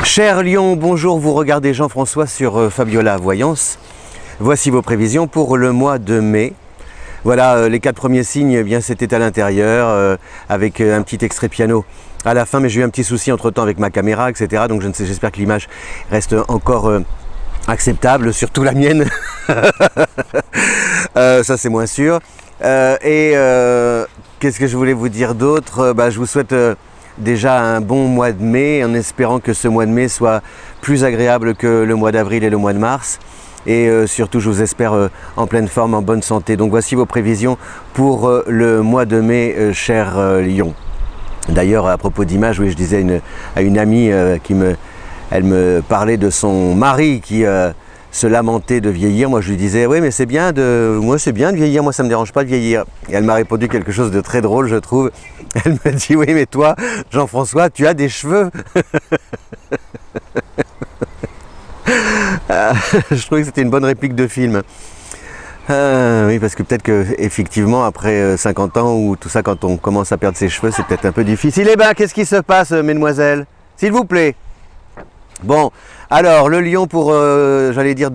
Cher Lion, bonjour, vous regardez Jean-François sur Fabiola Voyance. Voici vos prévisions pour le mois de mai. Voilà, les 4 premiers signes, eh bien c'était à l'intérieur, avec un petit extrait piano à la fin, mais j'ai eu un petit souci entre-temps avec ma caméra, etc. Donc je ne sais, j'espère que l'image reste encore acceptable, surtout la mienne. Ça c'est moins sûr. Qu'est-ce que je voulais vous dire d'autre? Je vous souhaite déjà un bon mois de mai, en espérant que ce mois de mai soit plus agréable que le mois d'avril et le mois de mars. Et surtout, je vous espère en pleine forme, en bonne santé. Donc voici vos prévisions pour le mois de mai, cher Lion. D'ailleurs, à propos d'image, oui, je disais à une amie elle me parlait de son mari qui se lamentait de vieillir. Moi, je lui disais, oui, mais c'est bien de vieillir, moi ça me dérange pas de vieillir. Et elle m'a répondu quelque chose de très drôle, je trouve. Elle me dit, oui, mais toi, Jean-François, tu as des cheveux. Je trouvais que c'était une bonne réplique de film. Oui, parce que peut-être qu'effectivement, après 50 ans ou tout ça, quand on commence à perdre ses cheveux, c'est peut-être un peu difficile. Eh bien, qu'est-ce qui se passe, mesdemoiselles? S'il vous plaît. Bon, alors, le Lion pour, j'allais dire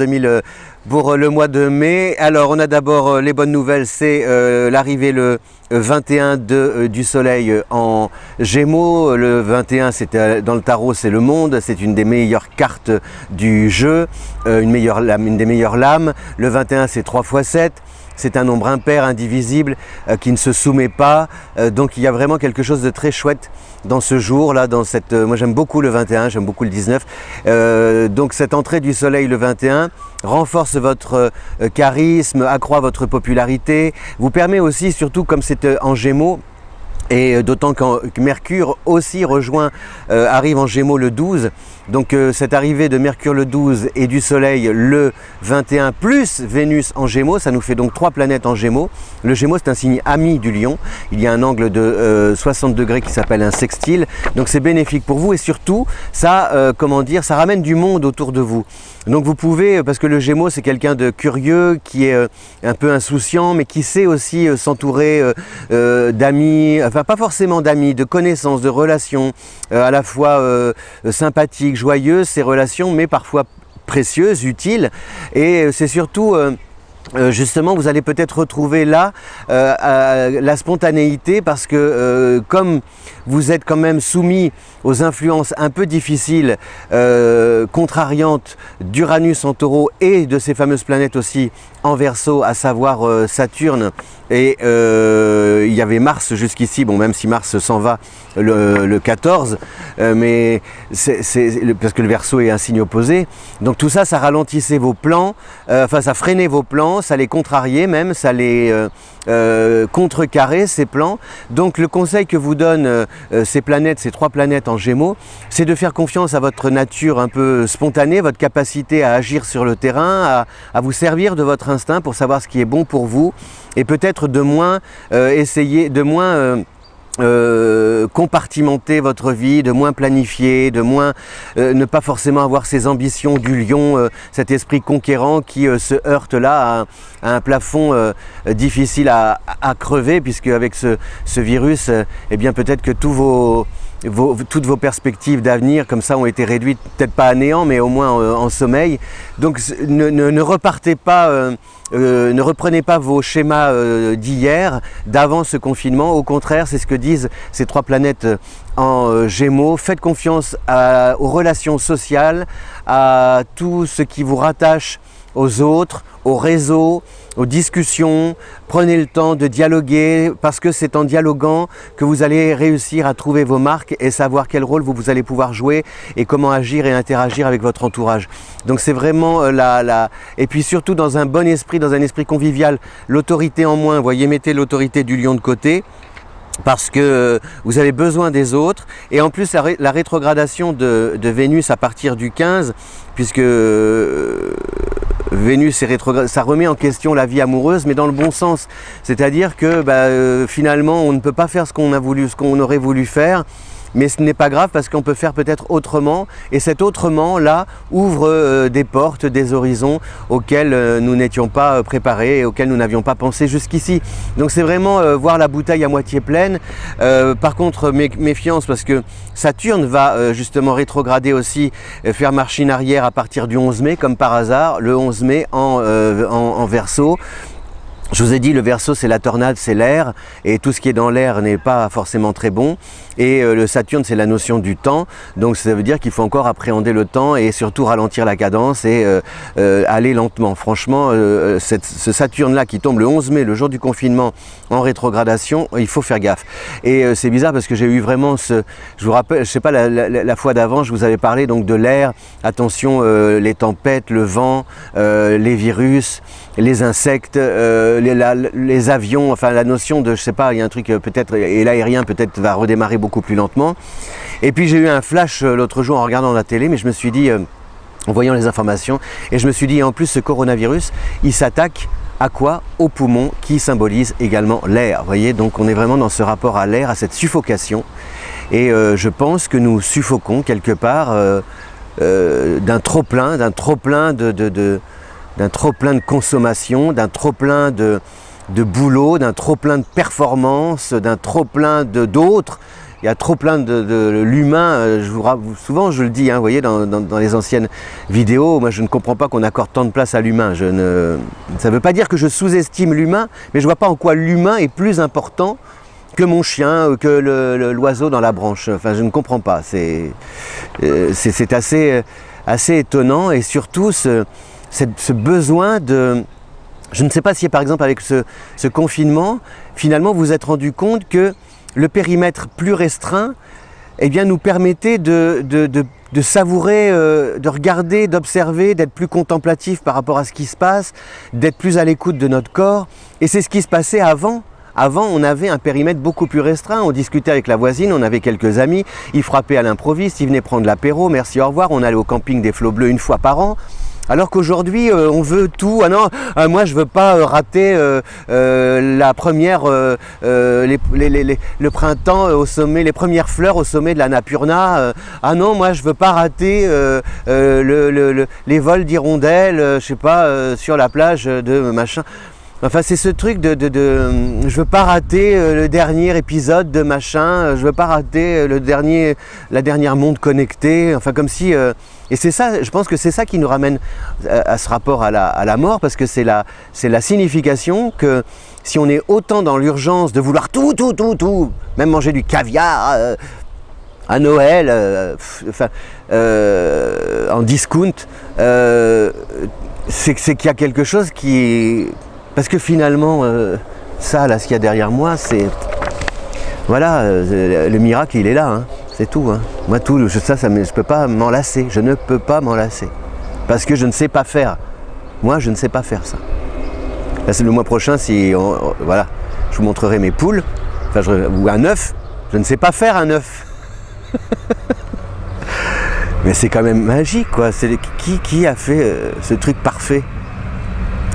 pour le mois de mai. Alors, on a d'abord les bonnes nouvelles, c'est l'arrivée le 21 du soleil en Gémeaux. Le 21, dans le tarot, c'est le monde, c'est une des meilleures cartes du jeu, une des meilleures lames. Le 21, c'est 3 x 7. C'est un nombre impair, indivisible, qui ne se soumet pas. Donc il y a vraiment quelque chose de très chouette dans ce jour-là. Moi j'aime beaucoup le 21, j'aime beaucoup le 19. Donc cette entrée du soleil le 21 renforce votre charisme, accroît votre popularité, vous permet aussi, surtout comme c'est en Gémeaux, et d'autant que Mercure aussi arrive en Gémeaux le 12. Donc cette arrivée de Mercure le 12 et du Soleil le 21 plus Vénus en Gémeaux, ça nous fait donc 3 planètes en Gémeaux. Le Gémeaux, c'est un signe ami du Lion. Il y a un angle de 60 degrés qui s'appelle un sextile. Donc c'est bénéfique pour vous et surtout, ça, ça ramène du monde autour de vous. Donc vous pouvez, parce que le Gémeaux, c'est quelqu'un de curieux, qui est un peu insouciant, mais qui sait aussi s'entourer d'amis, enfin pas forcément d'amis, de connaissances, de relations, à la fois sympathiques, joyeuses, ces relations, mais parfois précieuses, utiles. Et c'est surtout... justement, vous allez peut-être retrouver là la spontanéité parce que comme vous êtes quand même soumis aux influences un peu difficiles, contrariantes d'Uranus en Taureau et de ces fameuses planètes aussi en Verseau, à savoir Saturne, et il y avait Mars jusqu'ici, bon, même si Mars s'en va le 14, mais parce que le Verseau est un signe opposé. Donc tout ça, ça ralentissait vos plans, ça freinait vos plans, ça les contrariait même, ça les contrecarrait ces plans. Donc le conseil que vous donnent ces 3 planètes en Gémeaux, c'est de faire confiance à votre nature un peu spontanée, votre capacité à agir sur le terrain, à vous servir de votre instinct pour savoir ce qui est bon pour vous, et peut-être de moins compartimenter votre vie, de moins planifier, de moins ne pas forcément avoir ces ambitions du Lion, cet esprit conquérant qui se heurte là à un plafond difficile à crever, puisque avec ce virus, eh bien peut-être que toutes vos perspectives d'avenir comme ça ont été réduites, peut-être pas à néant, mais au moins en sommeil. Donc ne repartez pas, ne reprenez pas vos schémas d'hier, d'avant ce confinement. Au contraire, c'est ce que disent ces 3 planètes en Gémeaux. Faites confiance aux relations sociales, à tout ce qui vous rattache aux autres, aux réseaux, aux discussions. Prenez le temps de dialoguer, parce que c'est en dialoguant que vous allez réussir à trouver vos marques et savoir quel rôle vous allez pouvoir jouer et comment agir et interagir avec votre entourage. Donc c'est vraiment et puis surtout dans un bon esprit, dans un esprit convivial, l'autorité en moins. Vous voyez, mettez l'autorité du Lion de côté, parce que vous avez besoin des autres. Et en plus, la rétrogradation de Vénus à partir du 15, puisque Vénus est rétrograde, ça remet en question la vie amoureuse, mais dans le bon sens. C'est-à-dire que finalement, on ne peut pas faire ce qu'on aurait voulu faire. mais ce n'est pas grave parce qu'on peut faire peut-être autrement, et cet autrement là ouvre des portes, des horizons auxquels nous n'étions pas préparés et auxquels nous n'avions pas pensé jusqu'ici. Donc c'est vraiment voir la bouteille à moitié pleine. Par contre, méfiance, parce que Saturne va justement rétrograder aussi, faire machine arrière à partir du 11 mai, comme par hasard, le 11 mai en Verseau. Je vous ai dit, le Verseau, c'est la tornade, c'est l'air, et tout ce qui est dans l'air n'est pas forcément très bon. Et le Saturne, c'est la notion du temps, donc ça veut dire qu'il faut encore appréhender le temps et surtout ralentir la cadence et aller lentement. Franchement, ce Saturne-là qui tombe le 11 mai, le jour du confinement, en rétrogradation, il faut faire gaffe. Et c'est bizarre parce que j'ai eu vraiment je vous rappelle, je sais pas, la fois d'avant, je vous avais parlé donc de l'air, attention, les tempêtes, le vent, les virus, les insectes, les avions, enfin la notion de, je sais pas, il y a un truc peut-être, et l'aérien peut-être va redémarrer beaucoup plus lentement. Et puis j'ai eu un flash l'autre jour en regardant la télé, mais je me suis dit, en voyant les informations, et je me suis dit, en plus ce coronavirus, il s'attaque à quoi? Aux poumons, qui symbolisent également l'air. Vous voyez, donc on est vraiment dans ce rapport à l'air, à cette suffocation. Et je pense que nous suffoquons quelque part d'un trop-plein, d'un trop-plein de consommation, d'un trop-plein de boulot, d'un trop-plein de performance, d'un trop-plein d'autres. Il y a trop-plein de l'humain, souvent je le dis, hein, vous voyez, dans les anciennes vidéos, moi je ne comprends pas qu'on accorde tant de place à l'humain. Ça ne veut pas dire que je sous-estime l'humain, mais je ne vois pas en quoi l'humain est plus important que mon chien, que l'oiseau dans la branche. Enfin, je ne comprends pas. C'est assez étonnant, et surtout ce besoin de... Je ne sais pas si par exemple avec ce confinement, finalement vous vous êtes rendu compte que le périmètre plus restreint, eh bien, nous permettait de savourer, de regarder, d'observer, d'être plus contemplatif par rapport à ce qui se passe, d'être plus à l'écoute de notre corps. Et c'est ce qui se passait avant. Avant, on avait un périmètre beaucoup plus restreint, on discutait avec la voisine, on avait quelques amis, ils frappaient à l'improviste, ils venaient prendre l'apéro, merci, au revoir, on allait au camping des Flots Bleus une fois par an. Alors qu'aujourd'hui, on veut tout. Ah non, moi je veux pas rater la première, le printemps au sommet, les premières fleurs au sommet de la Napurna. Ah non, moi je veux pas rater les vols d'hirondelles, je sais pas, sur la plage de machin. Enfin, c'est ce truc je veux pas rater le dernier épisode de machin, je veux pas rater la dernière montre connectée, enfin comme si... et c'est ça, je pense que c'est ça qui nous ramène à ce rapport à la mort, parce que c'est la signification que si on est autant dans l'urgence de vouloir tout, même manger du caviar à Noël, en discount, c'est qu'il y a quelque chose qui... Parce que finalement, ça, là, ce qu'il y a derrière moi, c'est... Voilà, le miracle, il est là, hein, c'est tout. Hein. Moi, tout, je ne peux pas m'en lasser, je ne peux pas m'en lasser. Parce que je ne sais pas faire. Moi, je ne sais pas faire ça. Là, c'est le mois prochain, voilà, je vous montrerai mes poules, ou un œuf. Je ne sais pas faire un œuf. Mais c'est quand même magique, quoi. Qui a fait ce truc parfait?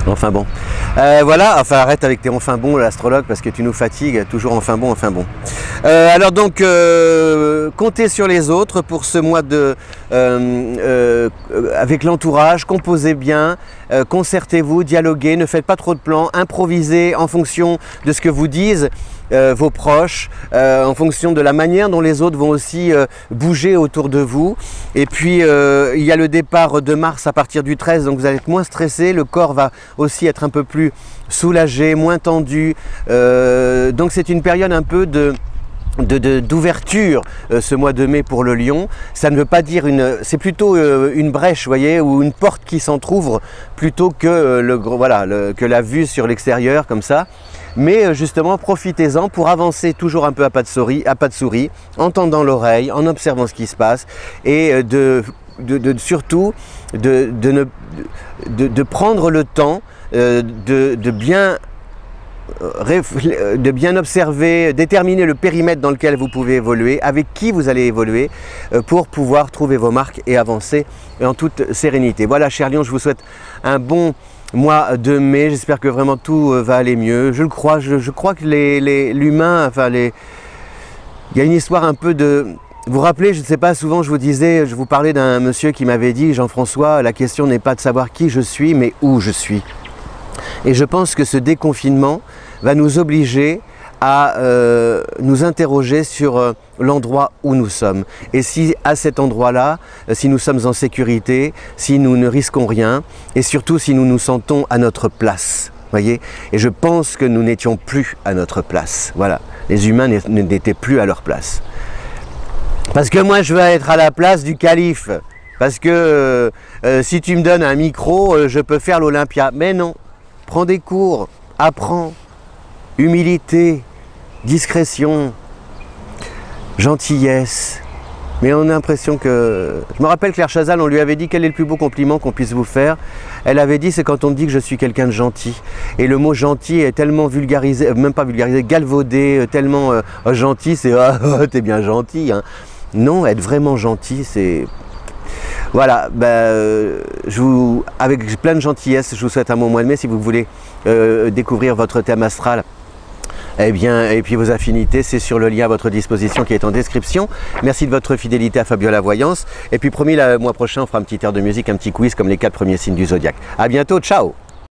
Enfin bon. Voilà, enfin arrête avec tes enfin bon, l'astrologue, parce que tu nous fatigues, toujours enfin bon, enfin bon. Alors donc, comptez sur les autres pour ce mois avec l'entourage, composez bien, concertez-vous, dialoguez, ne faites pas trop de plans, improvisez en fonction de ce que vous disent vos proches, en fonction de la manière dont les autres vont aussi bouger autour de vous. Et puis il y a le départ de Mars à partir du 13, donc vous allez être moins stressé, le corps va aussi être un peu plus soulagé, moins tendu, donc c'est une période un peu d'ouverture ce mois de mai pour le Lion. Ça ne veut pas dire c'est plutôt une brèche, vous voyez, ou une porte qui s'entrouvre plutôt que que la vue sur l'extérieur comme ça. Mais justement, profitez-en pour avancer toujours un peu à pas de souris, en tendant l'oreille, en observant ce qui se passe, et surtout de prendre le temps de bien observer, déterminer le périmètre dans lequel vous pouvez évoluer, avec qui vous allez évoluer, pour pouvoir trouver vos marques et avancer en toute sérénité. Voilà, cher Lion, je vous souhaite un bon mois de mai, j'espère que vraiment tout va aller mieux. Je le crois, je crois que l'humain, enfin il y a une histoire un peu Vous vous rappelez, je ne sais pas, souvent je vous parlais d'un monsieur qui m'avait dit, Jean-François, la question n'est pas de savoir qui je suis, mais où je suis. Et je pense que ce déconfinement va nous obliger à nous interroger sur l'endroit où nous sommes. Et si à cet endroit-là, si nous sommes en sécurité, si nous ne risquons rien, et surtout si nous nous sentons à notre place. Voyez ? Et je pense que nous n'étions plus à notre place. Voilà, les humains n'étaient plus à leur place. Parce que moi je veux être à la place du calife. Parce que si tu me donnes un micro, je peux faire l'Olympia. Mais non, prends des cours, apprends. Humilité, discrétion, gentillesse. Mais on a l'impression que... Je me rappelle Claire Chazal, on lui avait dit quel est le plus beau compliment qu'on puisse vous faire. Elle avait dit c'est quand on me dit que je suis quelqu'un de gentil. Et le mot gentil est tellement vulgarisé, même pas vulgarisé, galvaudé, tellement gentil, c'est ah, t'es bien gentil. Hein. Non, être vraiment gentil, c'est... Voilà, avec plein de gentillesse, je vous souhaite un bon mois de mai si vous voulez découvrir votre thème astral. Eh bien, et puis vos affinités, c'est sur le lien à votre disposition qui est en description. Merci de votre fidélité à Fabiola Voyance. Et puis promis, le mois prochain, on fera un petit air de musique, un petit quiz comme les 4 premiers signes du zodiaque. À bientôt, ciao!